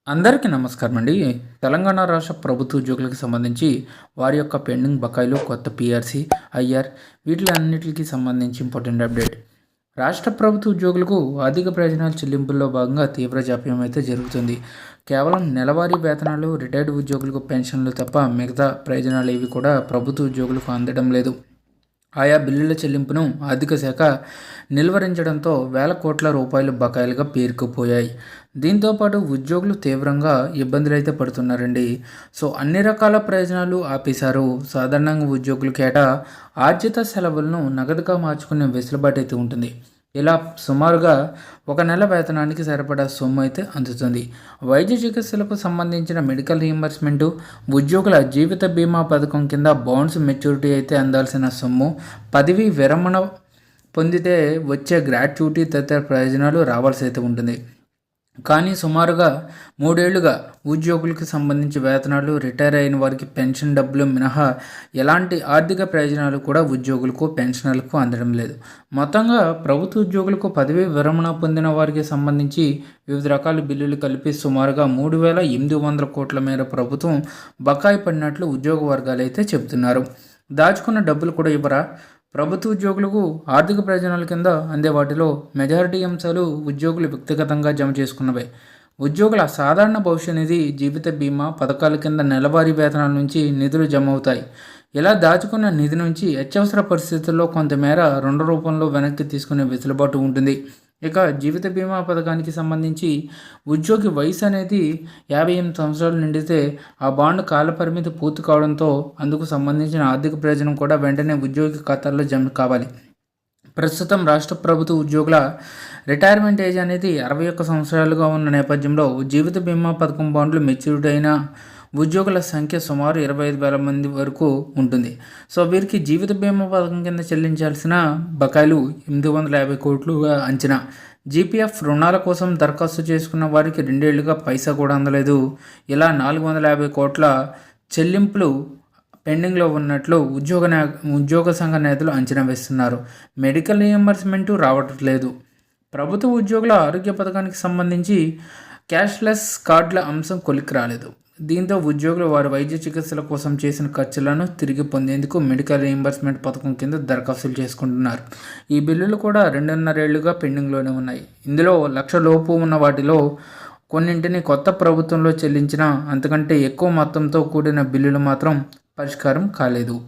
అందరికీ నమస్కారం అండి. తెలంగాణ రాష్ట్ర ప్రభుత్వ ఉద్యోగులకు సంబంధించి వారి యొక్క పెండింగ్ బకాయిలు, కొత్త పీఆర్సీ, ఐఆర్ వీటిలన్నిటికి సంబంధించి ఇంపార్టెంట్ అప్డేట్. రాష్ట్ర ప్రభుత్వ ఉద్యోగులకు ఆర్థిక ప్రయోజనాల చెల్లింపుల్లో భాగంగా తీవ్ర జాప్యం అయితే జరుగుతుంది. కేవలం నెలవారీ వేతనాలు, రిటైర్డ్ ఉద్యోగులకు పెన్షన్లు తప్ప మిగతా ప్రయోజనాలు ఏవి కూడా ప్రభుత్వ ఉద్యోగులకు అందడం లేదు. ఆయా బిల్లుల చెల్లింపును ఆర్థిక శాఖ నిలువరించడంతో వేల కోట్ల రూపాయలు బకాయిలుగా పేరుకుపోయాయి. దీంతోపాటు ఉద్యోగులు తీవ్రంగా ఇబ్బందులు అయితే పడుతున్నారండి. అన్ని రకాల ప్రయోజనాలు ఆపేశారు. సాధారణంగా ఉద్యోగుల కేటా ఆర్జిత సెలవులను నగదుగా మార్చుకునే వెసులుబాటు అయితే ఉంటుంది. ఇలా సుమారుగా ఒక నెల వేతనానికి సరిపడా సొమ్ము అయితే అందుతుంది. వైద్య చికిత్సలకు సంబంధించిన మెడికల్ రీయింబర్స్మెంటు, ఉద్యోగుల జీవిత బీమా పథకం కింద బాండ్స్ మెచ్యూరిటీ అయితే అందాల్సిన సొమ్ము, పదవీ విరమణ పొందితే వచ్చే గ్రాట్యుటీ తదితర ప్రయోజనాలు రావాల్సి అయితే ఉంటుంది. కానీ సుమారుగా 3 ఏళ్లుగా ఉద్యోగులకు సంబంధించి వేతనాలు, రిటైర్ అయిన వారికి పెన్షన్ డబ్బులు మినహా ఎలాంటి ఆర్థిక ప్రయోజనాలు కూడా ఉద్యోగులకు, పెన్షనర్లకు అందడం లేదు. మొత్తంగా ప్రభుత్వ ఉద్యోగులకు పదవీ విరమణ పొందిన వారికి సంబంధించి వివిధ రకాల బిల్లులు కలిపి సుమారుగా 3,800 కోట్ల మేర ప్రభుత్వం బకాయి పడినట్లు ఉద్యోగ వర్గాలు అయితే చెబుతున్నారు. దాచుకున్న డబ్బులు కూడా ఇవ్వరా? ప్రభుత్వ ఉద్యోగులకు ఆర్థిక ప్రయోజనాల కింద అందే వాటిలో మెజారిటీ అంశాలు ఉద్యోగులు వ్యక్తిగతంగా జమ చేసుకున్నవే. ఉద్యోగుల సాధారణ భవిష్య నిధి, జీవిత బీమా పథకాల కింద నెలవారీ వేతనాల నుంచి నిధులు జమ అవుతాయి. ఇలా దాచుకున్న నిధి నుంచి అత్యవసర పరిస్థితుల్లో కొంతమేర రుణ రూపంలో వెనక్కి తీసుకునే వెసులుబాటు ఉంటుంది. ఇక జీవిత బీమా పథకానికి సంబంధించి ఉద్యోగి వయసు అనేది 58 సంవత్సరాలు నిండితే ఆ బాండ్ కాలపరిమితి పూర్తి కావడంతో అందుకు సంబంధించిన ఆర్థిక ప్రయోజనం కూడా వెంటనే ఉద్యోగి ఖాతాల్లో జమ కావాలి. ప్రస్తుతం రాష్ట్ర ప్రభుత్వ ఉద్యోగుల రిటైర్మెంట్ ఏజ్ అనేది 61 సంవత్సరాలుగా ఉన్న నేపథ్యంలో జీవిత బీమా పథకం బాండ్లు మెచ్యూరిటీ అయిన ఉద్యోగుల సంఖ్య సుమారు 25,000 మంది వరకు ఉంటుంది. వీరికి జీవిత బీమా పథకం కింద చెల్లించాల్సిన బకాయిలు 850 కోట్లుగా అంచనా. జీపీఎఫ్ రుణాల కోసం దరఖాస్తు చేసుకున్న వారికి 2 ఏళ్లుగా పైసా కూడా అందలేదు. ఇలా 450 కోట్ల చెల్లింపులు పెండింగ్లో ఉన్నట్లు ఉద్యోగ సంఘ నేతలు అంచనా వేస్తున్నారు. మెడికల్ రీయింబర్స్మెంటు రావట్లేదు. ప్రభుత్వ ఉద్యోగుల ఆరోగ్య పథకానికి సంబంధించి క్యాష్లెస్ కార్డుల అంశం కొలిక్కి రాలేదు. దీంతో ఉద్యోగులు వారి వైద్య చికిత్సల కోసం చేసిన ఖర్చులను తిరిగి పొందేందుకు మెడికల్ రీయింబర్స్మెంట్ పథకం కింద దరఖాస్తులు చేసుకుంటున్నారు. ఈ బిల్లులు కూడా 2.5 ఏళ్లుగా పెండింగ్లోనే ఉన్నాయి. ఇందులో 1,00,000 లోపు ఉన్న వాటిలో కొన్నింటిని కొత్త ప్రభుత్వంలో చెల్లించిన అంతకంటే ఎక్కువ మొత్తంతో కూడిన బిల్లులు మాత్రం పరిష్కారం కాలేదు.